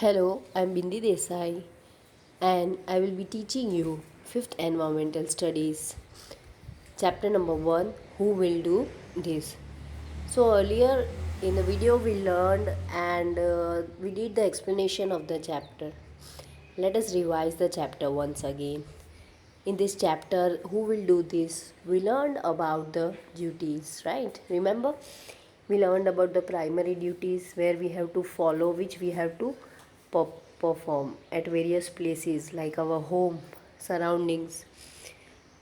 Hello, I'm Bindi Desai and I will be teaching you 5th Environmental Studies. Chapter number 1, Who will do this? So earlier in the video we learned and we did the explanation of the chapter. Let us revise the chapter once again. In this chapter, who will do this? We learned about the duties, right? Remember? We learned about the primary duties where we have to follow, which we have to perform at various places like our home, surroundings,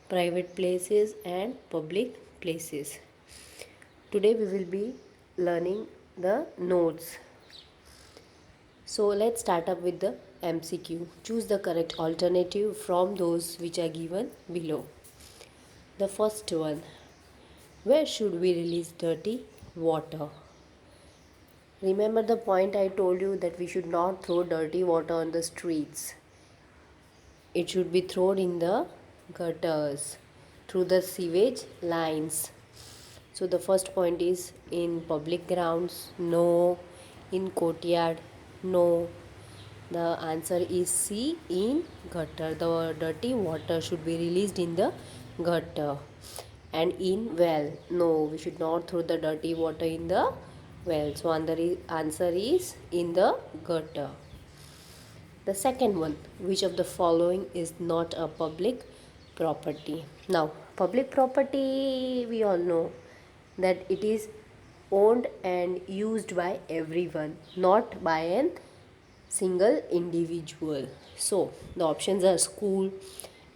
private places, and public places. Today we will be learning the notes. So let's start up with the MCQ. Choose the correct alternative from those which are given below. The first one, where should we release dirty water? Remember the point I told you that we should not throw dirty water on the streets. It should be thrown in the gutters through the sewage lines. So the first point is in public grounds, no. In courtyard, no. The answer is C, in gutter. The dirty water should be released in the gutter. And in well, no, we should not throw the dirty water in the well. So answer is in the gutter. The second one, which of the following is not a public property? Now, public property, we all know that it is owned and used by everyone, not by an single individual. So, the options are school,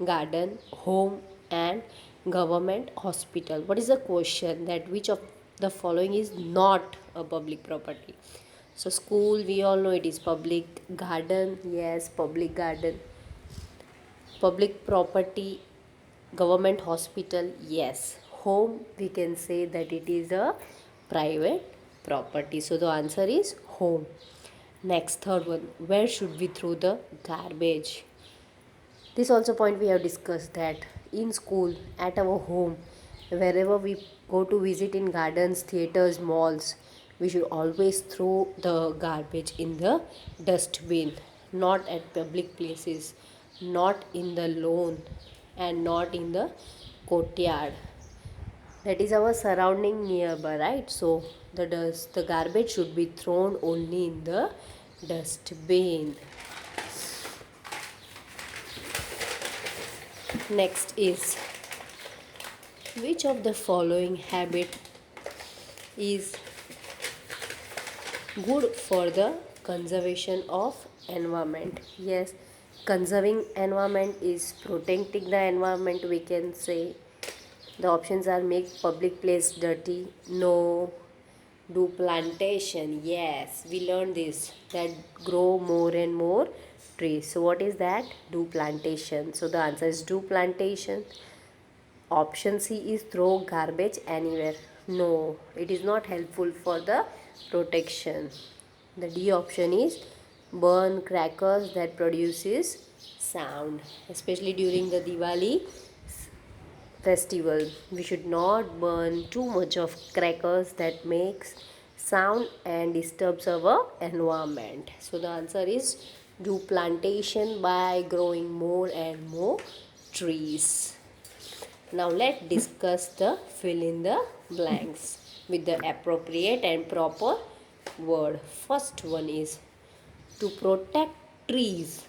garden, home, and government hospital. What is the question that which of the following is not a public property? So school, we all know it is public. Garden, yes, public garden. Public property, government hospital, yes. Home, we can say that it is a private property. So the answer is home. Next, third one, where should we throw the garbage? This also point we have discussed that in school, at our home, wherever we go to visit in gardens, theaters, malls, we should always throw the garbage in the dustbin, not at public places, not in the lawn, and not in the courtyard. That is our surrounding nearby, right? So the garbage should be thrown only in the dustbin. Next is, which of the following habit is good for the conservation of environment? Yes, conserving environment is protecting the environment, we can say. The options are make public place dirty, no. Do plantation, yes, we learned this, that grow more and more trees. So what is that? Do plantation. So the answer is do plantation. Option C is throw garbage anywhere. No, it is not helpful for the protection. The D option is burn crackers that produces sound, especially during the Diwali festival. We should not burn too much of crackers that makes sound and disturbs our environment. So the answer is do plantation by growing more and more trees. Now let's discuss the fill in the blanks with the appropriate and proper word. First one is to protect trees.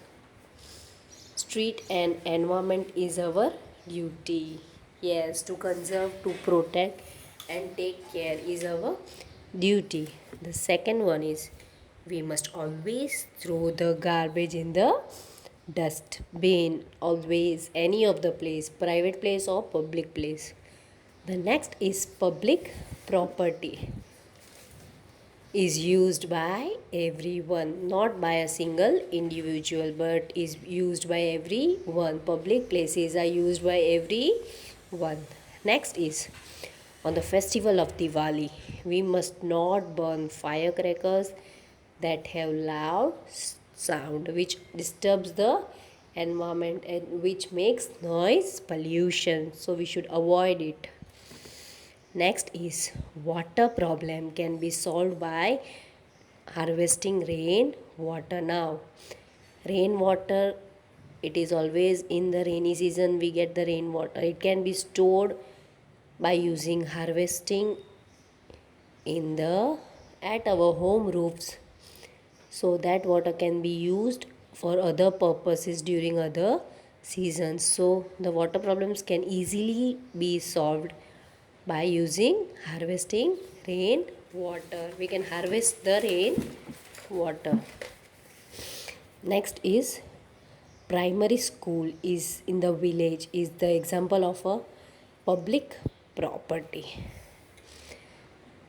Street and environment is our duty. Yes, to conserve, to protect and take care is our duty. The second one is we must always throw the garbage in the dustbin, always, any of the place, private place or public place. The next is public property is used by everyone, not by a single individual, but is used by everyone. Public places are used by everyone. Next is on the festival of Diwali, we must not burn firecrackers that have loud sound which disturbs the environment and which makes noise pollution. So we should avoid it. Next is water problem can be solved by harvesting rain water. Now rainwater, it is always in the rainy season we get the rainwater. It can be stored by using harvesting in the at our home roofs, so that water can be used for other purposes during other seasons. So the water problems can easily be solved by using harvesting rain water. We can harvest the rain water. Next is primary school is in the village is the example of a public property.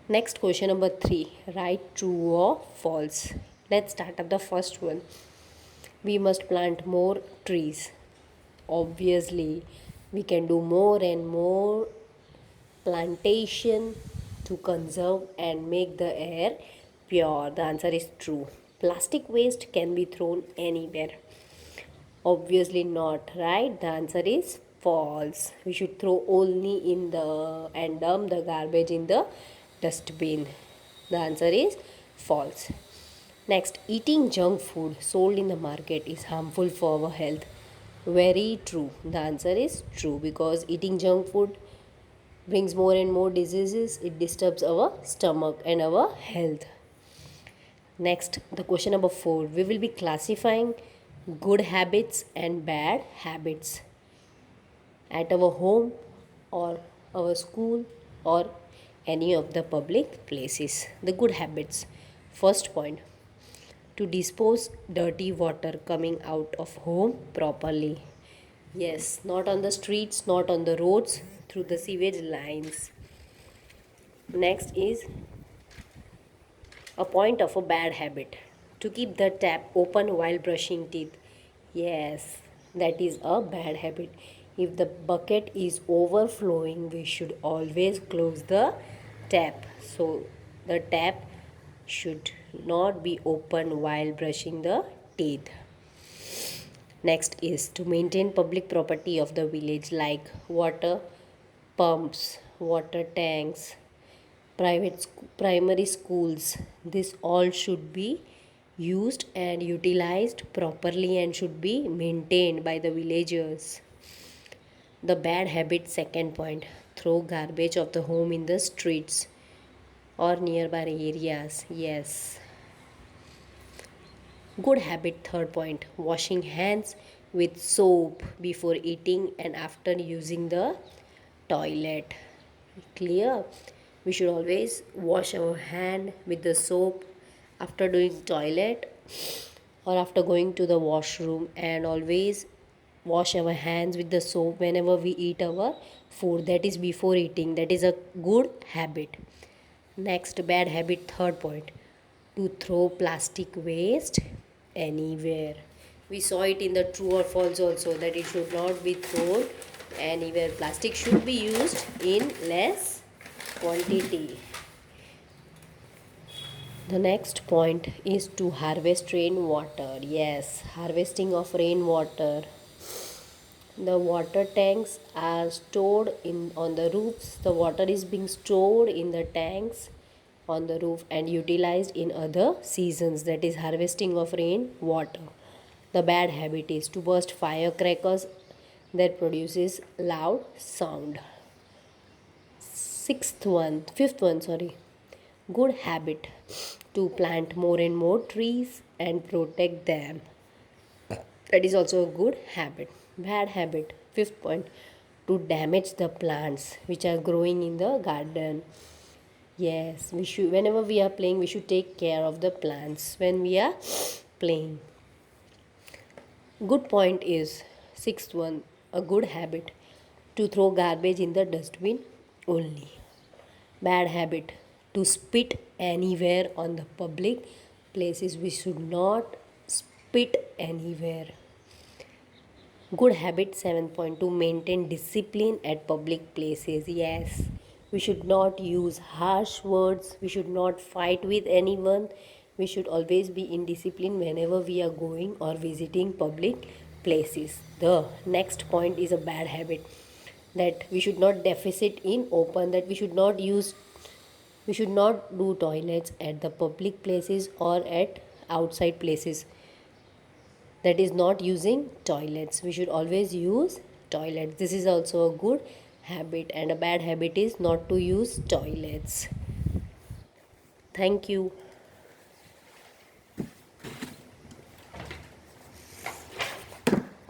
Next, question number 3, write true or false. Let's start at the first one. We must plant more trees. Obviously we can do more and more plantation to conserve and make the air pure. The answer is true. Plastic waste can be thrown anywhere. Obviously not, right? The answer is false. We should throw only in the and dump the garbage in the dustbin. The answer is false. Next, eating junk food sold in the market is harmful for our health. Very true. The answer is true, because eating junk food brings more and more diseases. It disturbs our stomach and our health. Next, the question number 4. We will be classifying good habits and bad habits at our home or our school or any of the public places. The good habits. First point, to dispose dirty water coming out of home properly. Yes, not on the streets, not on the roads, through the sewage lines. Next is a point of a bad habit, to keep the tap open while brushing teeth. Yes, that is a bad habit. If the bucket is overflowing, we should always close the tap. So the tap should not be open while brushing the teeth. Next is to maintain public property of the village like water pumps, water tanks, primary schools. This all should be used and utilized properly and should be maintained by the villagers. The bad habit, second point, throw garbage of the home in the streets or nearby areas. Yes. Good habit, third point, washing hands with soap before eating and after using the toilet. Clear? We should always wash our hand with the soap after doing toilet or after going to the washroom, and always wash our hands with the soap whenever we eat our food. That is before eating. That is a good habit. Next bad habit, third point, to throw plastic waste anywhere. We saw it in the true or false also, that it should not be thrown anywhere. Plastic should be used in less quantity. The next point is to harvest rainwater. Yes, harvesting of rainwater. The water tanks are stored in on the roofs. The water is being stored in the tanks on the roof and utilized in other seasons. That is harvesting of rainwater. The bad habit is to burst firecrackers that produces loud sound. Fifth one, good habit, to plant more and more trees and protect them. That is also a good habit. Bad habit, fifth point, to damage the plants which are growing in the garden. Yes, we should, whenever we are playing, we should take care of the plants when we are playing. Good point is sixth one, a good habit, to throw garbage in the dustbin only. Bad habit, to spit anywhere on the public places. We should not spit anywhere. Good habit, 7 point, to maintain discipline at public places. Yes, we should not use harsh words. We should not fight with anyone. We should always be in discipline whenever we are going or visiting public places. The next point is a bad habit, that we should not deficit in open, that we should not use We should not do toilets at the public places or at outside places, that is not using toilets. We should always use toilets. This is also a good habit, and a bad habit is not to use toilets. Thank you.